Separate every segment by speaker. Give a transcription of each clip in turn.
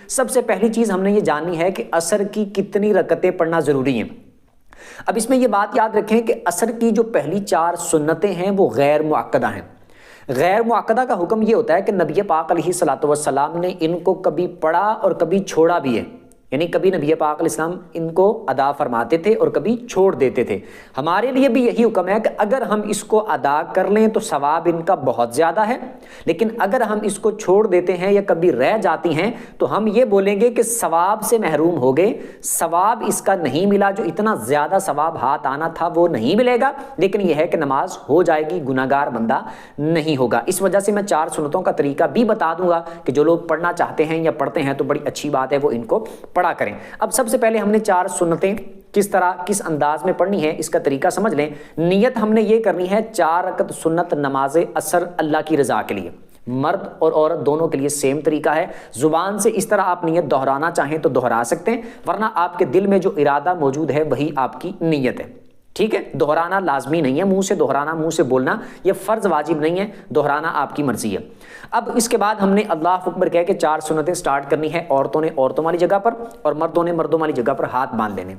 Speaker 1: سب سے پہلی چیز ہم نے یہ جاننی ہے کہ عصر کی کتنی رکعتیں پڑھنا ضروری ہیں۔ اب اس میں یہ بات یاد رکھیں کہ عصر کی جو پہلی 4 سنتیں ہیں وہ غیر مؤکدہ ہیں۔ غیر مؤکدہ کا حکم یہ ہوتا ہے کہ نبی پاک علیہ الصلوۃ والسلام نے ان کو کبھی پڑھا اور کبھی چھوڑا بھی ہے، یعنی کبھی نبی پاک علیہ السلام ان کو ادا فرماتے تھے اور کبھی چھوڑ دیتے تھے۔ ہمارے لیے بھی یہی حکم ہے کہ اگر ہم اس کو ادا کر لیں تو ثواب ان کا بہت زیادہ ہے، لیکن اگر ہم اس کو چھوڑ دیتے ہیں یا کبھی رہ جاتی ہیں تو ہم یہ بولیں گے کہ ثواب سے محروم ہو گئے، ثواب اس کا نہیں ملا، جو اتنا زیادہ ثواب ہاتھ آنا تھا وہ نہیں ملے گا، لیکن یہ ہے کہ نماز ہو جائے گی، گناہگار بندہ نہیں ہوگا۔ اس وجہ سے میں 4 سنتوں کا طریقہ بھی بتا دوں گا کہ جو لوگ پڑھنا چاہتے ہیں یا پڑھتے ہیں تو بڑی اچھی بات ہے وہ ان کو پڑھا کریں۔ اب سب سے پہلے ہم نے 4 سنتیں کس طرح کس انداز میں پڑھنی ہے اس کا طریقہ سمجھ لیں۔ نیت ہم نے یہ کرنی ہے 4 رکعت سنت نماز عصر اللہ کی رضا کے لیے، مرد اور عورت دونوں کے لیے سیم طریقہ ہے۔ زبان سے اس طرح آپ نیت دہرانا چاہیں تو دہرا سکتے ہیں، ورنہ آپ کے دل میں جو ارادہ موجود ہے وہی آپ کی نیت ہے، ٹھیک ہے؟ دہرانا لازمی نہیں ہے، منہ سے دہرانا، منہ سے بولنا یہ فرض واجب نہیں ہے، دہرانا آپ کی مرضی ہے۔ اب اس کے بعد ہم نے اللہ اکبر کہہ کے 4 سنتیں سٹارٹ کرنی ہے، عورتوں نے عورتوں والی جگہ پر اور مردوں نے مردوں والی جگہ پر ہاتھ باندھ لینے۔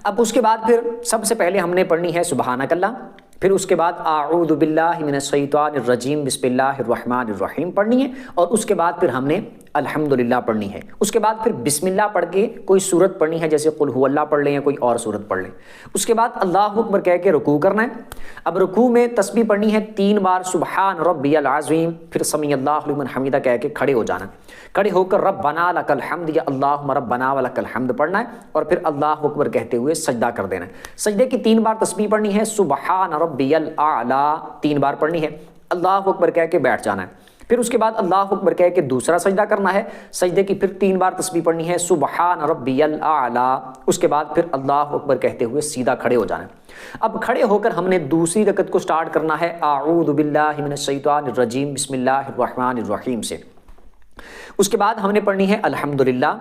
Speaker 1: اب اس کے بعد پھر سب سے پہلے ہم نے پڑھنی ہے سبحانک اللہ، پھر اس کے بعد اعوذ باللہ من الشیطان الرجیم بسم اللہ الرحمن الرحیم پڑھنی ہے، اور اس کے بعد پھر ہم نے الحمدللہ پڑھنی ہے۔ اس کے بعد پھر بسم اللہ پڑھ کے کوئی سورت پڑھنی ہے، جیسے قل هو اللہ پڑھ لیں یا کوئی اور سورت پڑھ لیں۔ اس کے بعد اللہ اکبر کہہ کے رکوع کرنا ہے۔ اب رکوع میں تسبیح پڑھنی ہے 3 بار سبحان ربی العظیم، پھر سمیع اللہ لمن حمیدہ کہہ کے کھڑے ہو جانا، کھڑے ہو کر ربنا لک الحمد یا اللہم ربنا ولک الحمد پڑھنا ہے، اور پھر اللہ اکبر کہتے ہوئے سجدہ کر دینا ہے۔ سجدے کی 3 بار تسبیح پڑھنی ہے، سبحان ربی الاعلی 3 بار پڑھنی ہے، اللہ اکبر کہہ کے بیٹھ جانا ہے۔ پھر اس کے بعد اللہ اکبر کہہ کے دوسرا سجدہ کرنا ہے، سجدے کی پھر 3 بار تسبیح پڑھنی ہے، سبحان ربی الاعلی، اس کے بعد پھر اللہ اکبر کہتے ہوئے سیدھا کھڑے ہو جانا ہے۔ اب کھڑے ہو کر ہم نے دوسری رکعت کو سٹارٹ کرنا ہے اعوذ باللہ من الشیطان الرجیم بسم اللہ الرحمن الرحیم سے۔ اس کے بعد ہم نے پڑھنی ہے الحمدللہ،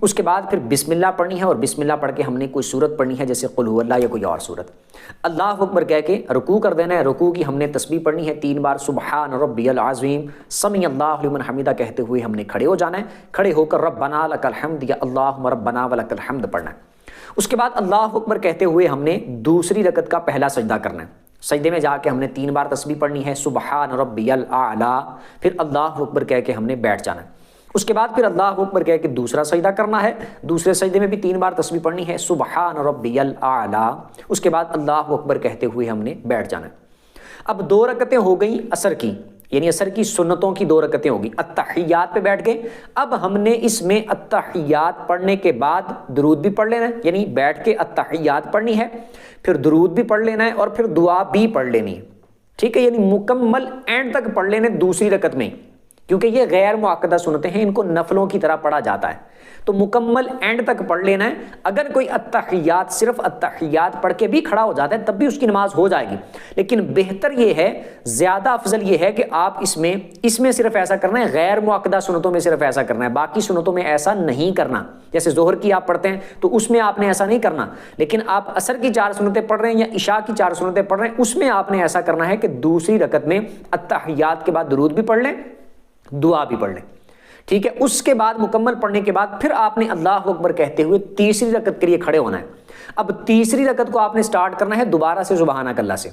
Speaker 1: اس کے بعد پھر بسم اللہ پڑھنی ہے، اور بسم اللہ پڑھ کے ہم نے کوئی سورت پڑھنی ہے جیسے قل هو اللہ یا کوئی اور سورت۔ اللہ اکبر کہہ کے رکوع کر دینا ہے، رکوع کی ہم نے تسبیح پڑھنی ہے 3 بار سبحان ربی العظیم سمیع اللہ لمن حمیدہ کہتے ہوئے ہم نے کھڑے ہو جانا ہے، کھڑے ہو کر ربنا لک الحمد یا اللہم ربنا ولک الحمد پڑھنا ہے۔ اس کے بعد اللہ اکبر کہتے ہوئے ہم نے دوسری رکعت کا پہلا سجدہ کرنا ہے، سجدے میں جا کے ہم نے 3 بار تسبیح پڑھنی ہے سبحان ربی الاعلی، پھر اللہ اکبر کہہ کے ہم نے بیٹھ جانا ہے۔ اس کے بعد پھر اللہ اکبر کہہ کے دوسرا سجدہ کرنا ہے، دوسرے سجدے میں بھی 3 بار تسبیح پڑھنی ہے سبحان ربی الاعلی، اس کے بعد اللہ اکبر کہتے ہوئے ہم نے بیٹھ جانا ہے۔ اب 2 رکعتیں ہو گئیں عصر کی، یعنی عصر کی سنتوں کی 2 رکعتیں ہوگی، التحیات پہ بیٹھ گئے۔ اب ہم نے اس میں التحیات پڑھنے کے بعد درود بھی پڑھ لینا ہے، یعنی بیٹھ کے التحیات پڑھنی ہے، پھر درود بھی پڑھ لینا ہے، اور پھر دعا بھی پڑھ لینی ہے، ٹھیک ہے؟ یعنی مکمل اینڈ تک پڑھ لینے دوسری رکعت میں، کیونکہ یہ غیر مؤکدہ سنتیں ہیں، ان کو نفلوں کی طرح پڑھا جاتا ہے، تو مکمل اینڈ تک پڑھ لینا ہے۔ اگر کوئی التحیات صرف التحیات پڑھ کے بھی کھڑا ہو جاتا ہے تب بھی اس کی نماز ہو جائے گی، لیکن بہتر یہ ہے، زیادہ افضل یہ ہے کہ آپ اس میں صرف ایسا کرنا ہے، غیر مؤکدہ سنتوں میں صرف ایسا کرنا ہے، باقی سنتوں میں ایسا نہیں کرنا۔ جیسے ظہر کی آپ پڑھتے ہیں تو اس میں آپ نے ایسا نہیں کرنا، لیکن آپ عصر کی 4 سنتیں پڑھ رہے ہیں یا عشاء کی 4 سنتیں پڑھ رہے ہیں، اس میں آپ نے ایسا کرنا ہے کہ دوسری رکعت میں التحیات کے بعد درود بھی پڑھ لیں، دعا بھی پڑھ لیں، ٹھیک ہے؟ اس کے بعد مکمل پڑھنے کے بعد پھر آپ نے اللہ اکبر کہتے ہوئے تیسری رکعت کے لیے کھڑے ہونا ہے۔ اب تیسری رکعت کو آپ نے سٹارٹ کرنا ہے دوبارہ سے سبحانک اللہ سے۔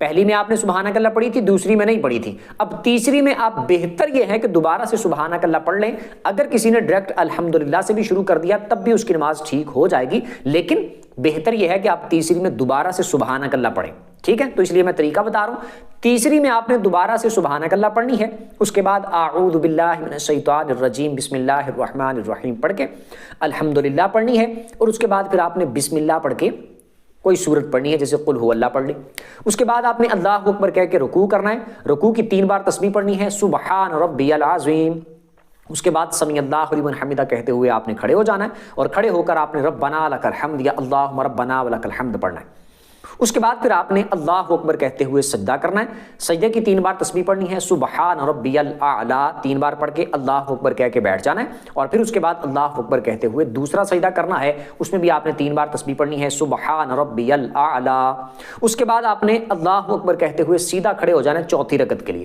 Speaker 1: پہلی میں آپ نے سبحانک اللہ پڑھی تھی، دوسری میں نہیں پڑھی تھی، اب تیسری میں آپ بہتر یہ ہے کہ دوبارہ سے سبحانک اللہ پڑھ لیں۔ اگر کسی نے ڈائریکٹ الحمدللہ سے بھی شروع کر دیا تب بھی اس کی نماز ٹھیک ہو جائے گی، لیکن بہتر یہ ہے کہ آپ تیسری میں دوبارہ سے سبحانک اللہ پڑھیں، ٹھیک ہے؟ تو اس لیے میں طریقہ بتا رہا ہوں، تیسری میں آپ نے دوبارہ سے سبحانک اللہ پڑھنی ہے، اس کے بعد اعوذ باللہ من الشیطان الرجیم بسم اللہ الرحمن الرحیم پڑھ کے الحمدللہ پڑھنی ہے، اور اس کے بعد پھر آپ نے بسم اللہ پڑھ کے کوئی سورت پڑھنی ہے جیسے قل هو اللہ پڑھ لی۔ اس کے بعد آپ نے اللہ اکبر کہہ کے رکوع کرنا ہے، رکوع کی 3 بار تسبیح پڑھنی ہے سبحان ربی العظیم، اس کے بعد سمیع اللہ لمن حمیدہ کہتے ہوئے آپ نے کھڑے ہو جانا ہے، اور کھڑے ہو کر آپ نے ربنا لک الحمد یا اللہم ربنا ولک الحمد پڑھنا ہے۔ اس کے بعد پھر آپ نے اللہ اکبر کہتے ہوئے سجدہ کرنا ہے، سجدے کی 3 بار تسبیح پڑھنی ہے سبحان ربی الاعلی، 3 بار پڑھ کے اللہ اکبر کہہ کے بیٹھ جانا ہے، اور پھر اس کے بعد اللہ اکبر کہتے ہوئے دوسرا سجدہ کرنا ہے، اس میں بھی آپ نے 3 بار تسبیح پڑھنی ہے سبحان ربی الاعلی۔ اس کے بعد آپ نے اللہ اکبر کہتے ہوئے سیدھا کھڑے ہو جانا ہے چوتھی رکعت کے لیے۔